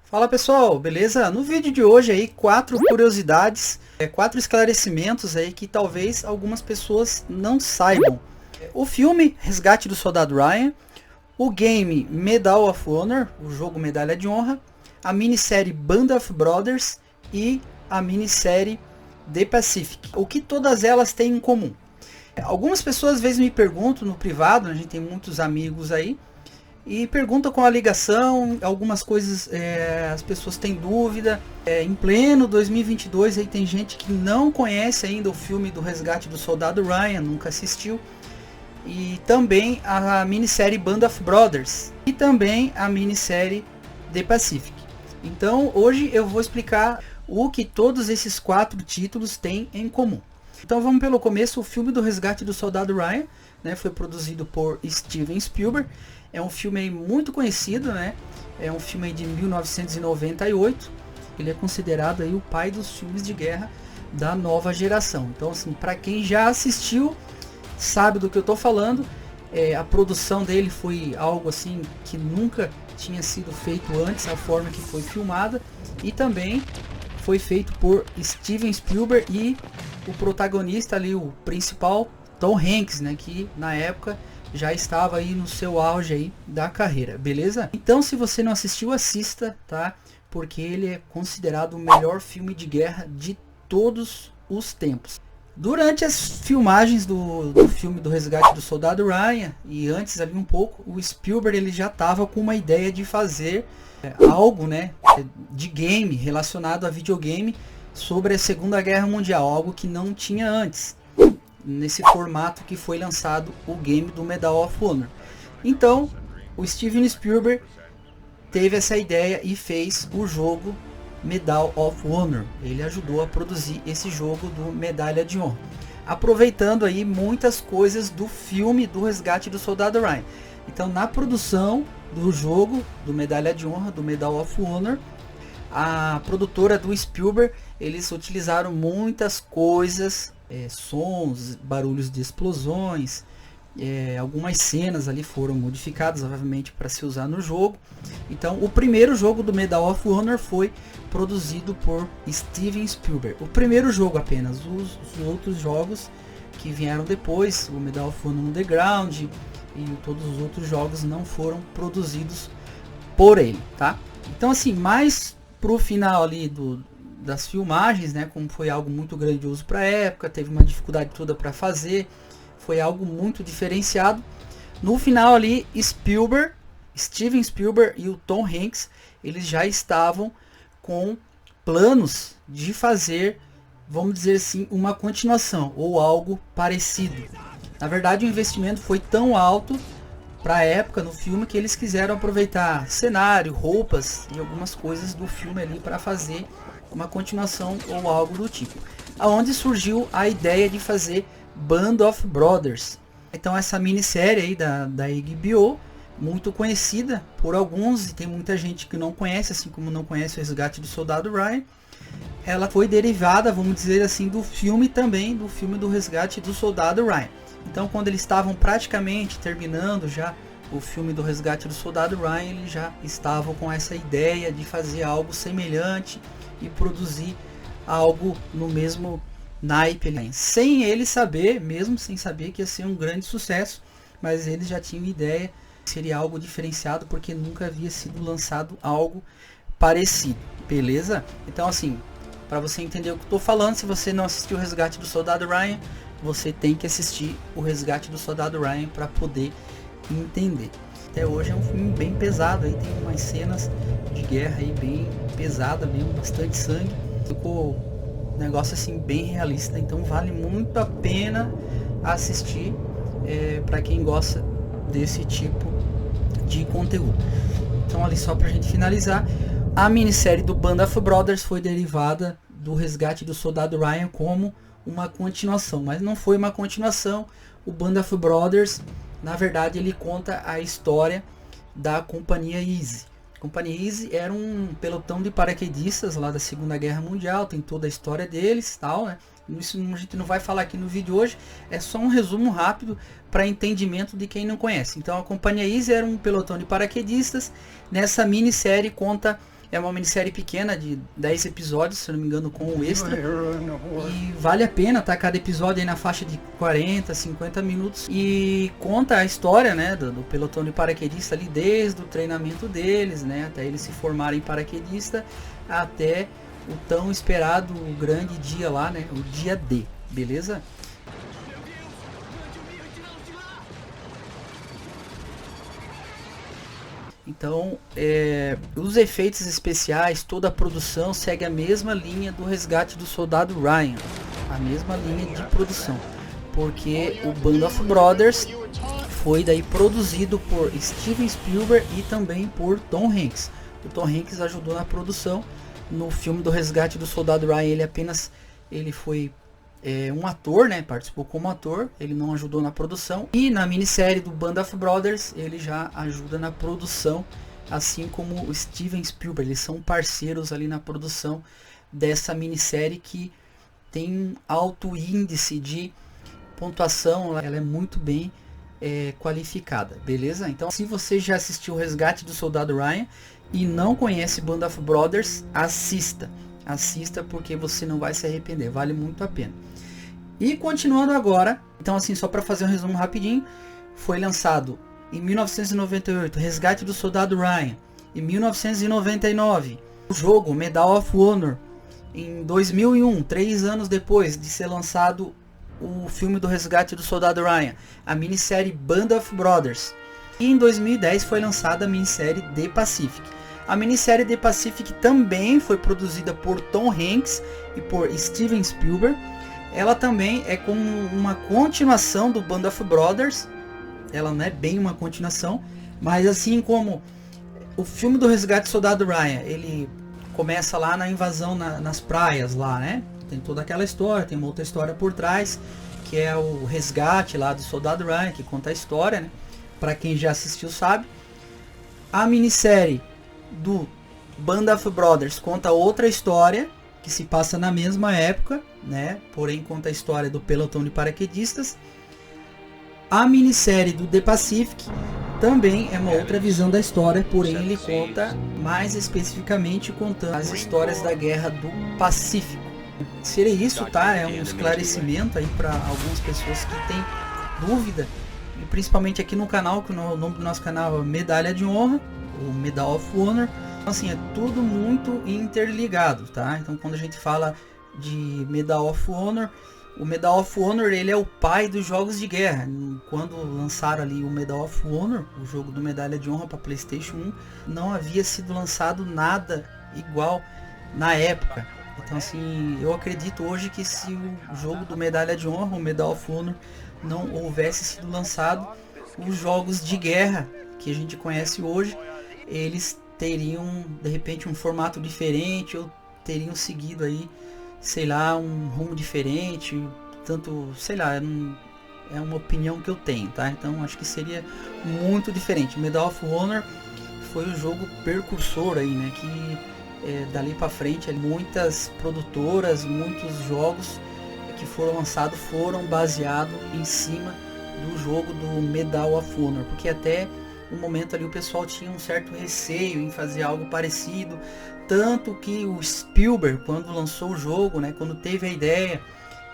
Fala pessoal, beleza? No vídeo de hoje aí, 4 curiosidades, 4 esclarecimentos aí que talvez algumas pessoas não saibam. O filme Resgate do Soldado Ryan, o game Medal of Honor, o jogo Medalha de Honra, a minissérie Band of Brothers e a minissérie The Pacific. O que todas elas têm em comum? Algumas pessoas às vezes me perguntam no privado, a gente tem muitos amigos aí, e pergunta com a ligação, algumas coisas as pessoas têm dúvida. Em pleno 2022 aí tem gente que não conhece ainda o filme do Resgate do Soldado Ryan, nunca assistiu. E também a minissérie Band of Brothers e também a minissérie The Pacific. Então hoje eu vou explicar o que todos esses 4 títulos têm em comum. Então vamos pelo começo. O filme do Resgate do Soldado Ryan, né, foi produzido por Steven Spielberg. É um filme aí muito conhecido, né? É um filme aí de 1998. Ele é considerado aí o pai dos filmes de guerra da nova geração. Então, assim, para quem já assistiu, sabe do que eu tô falando. A produção dele foi algo assim que nunca tinha sido feito antes, a forma que foi filmada. E também foi feito por Steven Spielberg e o protagonista ali, o principal, Tom Hanks, né? Que na época já estava aí no seu auge aí da carreira, beleza? Então se você não assistiu, assista, tá? Porque ele é considerado o melhor filme de guerra de todos os tempos. Durante as filmagens do filme do Resgate do Soldado Ryan, e antes ali um pouco, o Spielberg ele já estava com uma ideia de fazer algo, né, de game, relacionado a videogame, sobre a Segunda Guerra Mundial, algo que não tinha antes, nesse formato que foi lançado o game do Medal of Honor. Então o Steven Spielberg teve essa ideia e fez o jogo Medal of Honor. Ele ajudou a produzir esse jogo do Medalha de Honra, aproveitando aí muitas coisas do filme do Resgate do Soldado Ryan. Então na produção do jogo do Medalha de Honra, do Medal of Honor, a produtora do Spielberg, eles utilizaram muitas coisas, sons, barulhos de explosões, algumas cenas ali foram modificadas obviamente para se usar no jogo. Então o primeiro jogo do Medal of Honor foi produzido por Steven Spielberg, o primeiro jogo apenas. Os outros jogos que vieram depois, o Medal of Honor Underground e todos os outros jogos, não foram produzidos por ele, tá? Então assim, mais pro final ali das filmagens, né, como foi algo muito grandioso para a época, teve uma dificuldade toda para fazer, foi algo muito diferenciado. No final ali, Steven Spielberg e o Tom Hanks, eles já estavam com planos de fazer, vamos dizer assim, uma continuação ou algo parecido. Na verdade, o investimento foi tão alto para a época no filme que eles quiseram aproveitar cenário, roupas e algumas coisas do filme ali para fazer uma continuação ou algo do tipo. Aonde surgiu a ideia de fazer Band of Brothers. Então essa minissérie aí da HBO, muito conhecida por alguns, e tem muita gente que não conhece, assim como não conhece o Resgate do Soldado Ryan. Ela foi derivada, vamos dizer assim, do filme também, do filme do Resgate do Soldado Ryan. Então quando eles estavam praticamente terminando já o filme do Resgate do Soldado Ryan, eles já estavam com essa ideia de fazer algo semelhante e produzir algo no mesmo naipe, sem eles saber, mesmo sem saber que ia ser um grande sucesso, mas eles já tinham ideia que seria algo diferenciado porque nunca havia sido lançado algo parecido, beleza? Então assim, para você entender o que eu estou falando, se você não assistiu o Resgate do Soldado Ryan, você tem que assistir o Resgate do Soldado Ryan para poder entender. Até hoje é um filme bem pesado, aí tem umas cenas de guerra aí bem pesada mesmo, bastante sangue. Ficou um negócio assim bem realista, então vale muito a pena assistir para quem gosta desse tipo de conteúdo. Então ali só pra gente finalizar, a minissérie do Band of Brothers foi derivada do Resgate do Soldado Ryan como uma continuação, mas não foi uma continuação. O Band of Brothers, na verdade, ele conta a história da Companhia Easy. A Companhia Easy era um pelotão de paraquedistas lá da Segunda Guerra Mundial, tem toda a história deles, tal, né? Isso a gente não vai falar aqui no vídeo hoje, é só um resumo rápido para entendimento de quem não conhece. Então a Companhia Easy era um pelotão de paraquedistas. Nessa minissérie conta É uma minissérie pequena de 10 episódios, se eu não me engano, com o extra. E vale a pena, tá? Cada episódio aí na faixa de 40, 50 minutos. E conta a história, né, do pelotão de paraquedista ali, desde o treinamento deles, né, até eles se formarem paraquedista, até o tão esperado grande dia lá, né, o dia D, beleza? Então, os efeitos especiais, toda a produção segue a mesma linha do Resgate do Soldado Ryan, a mesma linha de produção, porque o Band of Brothers foi daí produzido por Steven Spielberg e também por Tom Hanks. O Tom Hanks ajudou na produção. No filme do Resgate do Soldado Ryan, ele foi um ator, né? Participou como ator, ele não ajudou na produção. E na minissérie do Band of Brothers, ele já ajuda na produção, assim como o Steven Spielberg. Eles são parceiros ali na produção dessa minissérie, que tem um alto índice de pontuação, ela é muito bem qualificada, beleza? Então, se você já assistiu o Resgate do Soldado Ryan e não conhece Band of Brothers, assista porque você não vai se arrepender, vale muito a pena. E continuando agora, então assim, só para fazer um resumo rapidinho, foi lançado em 1998 Resgate do Soldado Ryan, em 1999 o jogo Medal of Honor, em 2001, 3 anos depois de ser lançado o filme do Resgate do Soldado Ryan, a minissérie Band of Brothers, e em 2010 foi lançada a minissérie The Pacific. A minissérie The Pacific também foi produzida por Tom Hanks e por Steven Spielberg. Ela também é como uma continuação do Band of Brothers. Ela não é bem uma continuação, mas assim como o filme do Resgate do Soldado Ryan, ele começa lá na invasão nas praias lá, né? Tem toda aquela história, tem uma outra história por trás, que é o resgate lá do Soldado Ryan, que conta a história, né? Para quem já assistiu sabe. A minissérie do Band of Brothers conta outra história que se passa na mesma época, né? Porém conta a história do pelotão de paraquedistas. A minissérie do The Pacific também é uma outra visão da história, porém ele conta mais especificamente contando as histórias da Guerra do Pacífico. Seria isso, tá? É um esclarecimento aí para algumas pessoas que têm dúvida, e principalmente aqui no canal, que o nome do nosso canal é Medalha de Honra, o Medal of Honor. Então, assim, é tudo muito interligado, tá? Então quando a gente fala de Medal of Honor, o Medal of Honor, ele é o pai dos jogos de guerra. Quando lançaram ali o Medal of Honor, o jogo do Medalha de Honra para PlayStation 1, não havia sido lançado nada igual na época. Então assim, eu acredito hoje que se o jogo do Medalha de Honra, o Medal of Honor, não houvesse sido lançado, os jogos de guerra que a gente conhece hoje, eles teriam de repente um formato diferente, ou teriam seguido aí, sei lá, um rumo diferente, tanto, sei lá, é uma opinião que eu tenho, tá? Então acho que seria muito diferente. Medal of Honor foi o jogo precursor aí, né? Que dali para frente, muitas produtoras, muitos jogos que foram lançados foram baseados em cima do jogo do Medal of Honor, porque até o momento ali o pessoal tinha um certo receio em fazer algo parecido, tanto que o Spielberg, quando lançou o jogo, né, quando teve a ideia,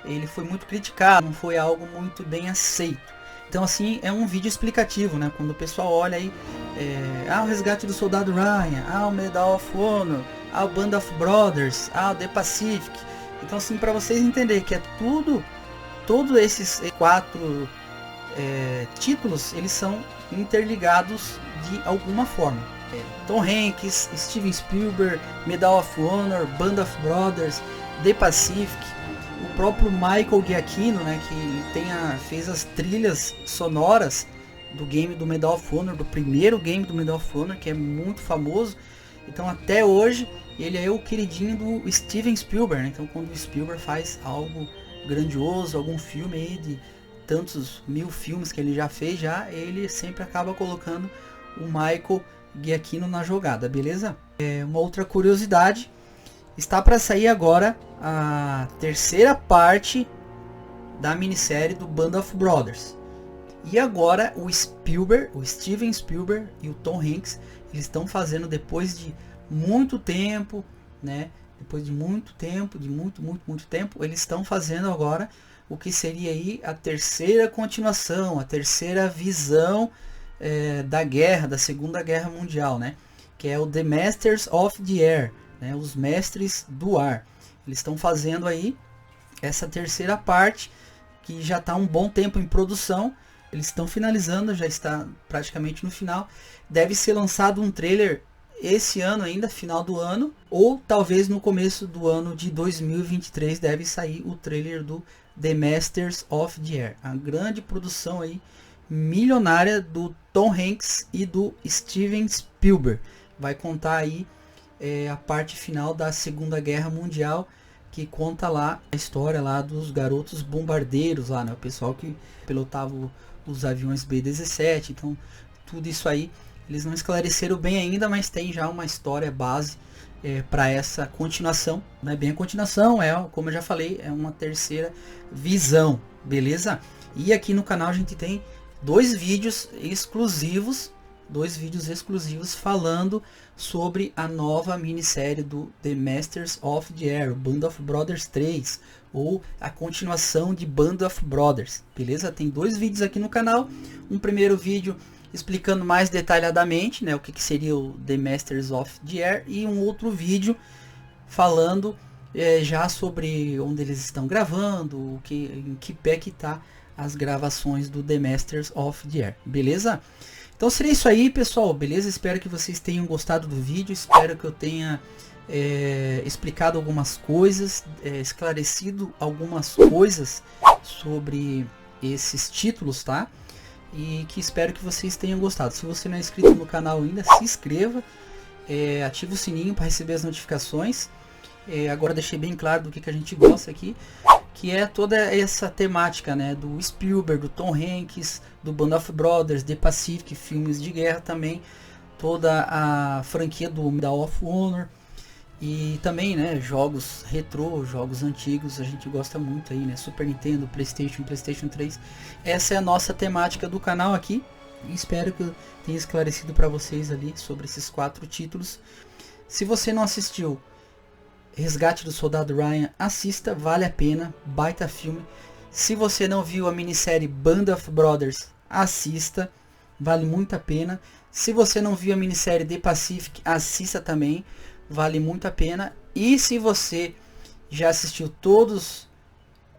ele foi muito criticado, não foi algo muito bem aceito. Então assim, é um vídeo explicativo, né, quando o pessoal olha aí, o Resgate do Soldado Ryan, o Medal of Honor, o Band of Brothers, o The Pacific. Então assim, para vocês entenderem que é todos esses 4 títulos, eles são interligados de alguma forma. Tom Hanks, Steven Spielberg, Medal of Honor, Band of Brothers, The Pacific, o próprio Michael Giacchino, né, que fez as trilhas sonoras do game do Medal of Honor, do primeiro game do Medal of Honor, que é muito famoso. Então até hoje ele é o queridinho do Steven Spielberg, né? Então quando o Spielberg faz algo grandioso, algum filme aí de tantos 1000 filmes que ele já fez, ele sempre acaba colocando o Michael Giacchino na jogada, beleza? Uma outra curiosidade, está para sair agora a terceira parte da minissérie do Band of Brothers. E agora o Steven Spielberg e o Tom Hanks, eles estão fazendo, depois de muito tempo, né? Depois de muito tempo, de muito tempo, eles estão fazendo agora o que seria aí a terceira continuação, a terceira visão da guerra, da Segunda Guerra Mundial, né? Que é o The Masters of the Air, né? Os Mestres do Ar. Eles estão fazendo aí essa terceira parte, que já está um bom tempo em produção. Eles estão finalizando, já está praticamente no final. Deve ser lançado um trailer esse ano ainda, final do ano, ou talvez no começo do ano de 2023 deve sair o trailer do The Masters of the Air. A grande produção aí, milionária, do Tom Hanks e do Steven Spielberg. Vai contar aí a parte final da Segunda Guerra Mundial, que conta lá a história lá dos garotos bombardeiros lá, né? O pessoal que pilotava os aviões B-17. Então tudo isso aí eles não esclareceram bem ainda, mas tem já uma história base para essa continuação. Não é bem a continuação, como eu já falei, é uma terceira visão, beleza? E aqui no canal a gente tem dois vídeos exclusivos falando sobre a nova minissérie do The Masters of the Air, Band of Brothers 3, ou a continuação de Band of Brothers, beleza? Tem dois vídeos aqui no canal. Um primeiro vídeo explicando mais detalhadamente, né, o que seria o The Masters of the Air, e um outro vídeo falando já sobre onde eles estão gravando, em que pé que tá as gravações do The Masters of the Air, beleza? Então seria isso aí, pessoal, beleza? Espero que vocês tenham gostado do vídeo, espero que eu tenha explicado algumas coisas, esclarecido algumas coisas sobre esses títulos, tá? E que espero que vocês tenham gostado. Se você não é inscrito no canal ainda, se inscreva, ative o sininho para receber as notificações. Agora deixei bem claro do que a gente gosta aqui, que é toda essa temática, né, do Spielberg, do Tom Hanks, do Band of Brothers, The Pacific, filmes de guerra também, toda a franquia do Medal of Honor, e também, né, jogos retrô, jogos antigos, a gente gosta muito aí, né, Super Nintendo, PlayStation, PlayStation 3. Essa é a nossa temática do canal aqui, e espero que eu tenha esclarecido para vocês ali sobre esses 4 títulos. Se você não assistiu Resgate do Soldado Ryan, assista, vale a pena, baita filme. Se você não viu a minissérie Band of Brothers, assista, vale muito a pena. Se você não viu a minissérie The Pacific, assista também, vale muito a pena. E se você já assistiu todas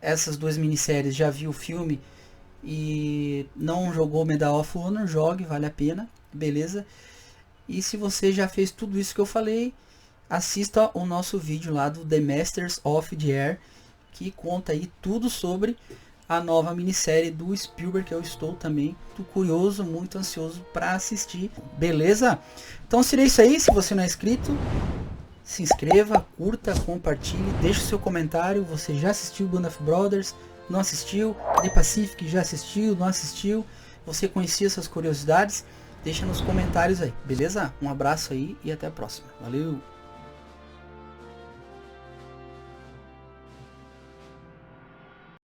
essas duas minisséries, já viu o filme e não jogou Medal of Honor, jogue, vale a pena, beleza? E se você já fez tudo isso que eu falei, assista o nosso vídeo lá do The Masters of the Air, que conta aí tudo sobre a nova minissérie do Spielberg, que eu estou também muito curioso, muito ansioso para assistir, beleza? Então seria isso aí. Se você não é inscrito, se inscreva, curta, compartilhe, deixe o seu comentário. Você já assistiu Band of Brothers? Não assistiu? The Pacific já assistiu? Não assistiu? Você conhecia essas curiosidades? Deixa nos comentários aí, beleza? Um abraço aí e até a próxima. Valeu!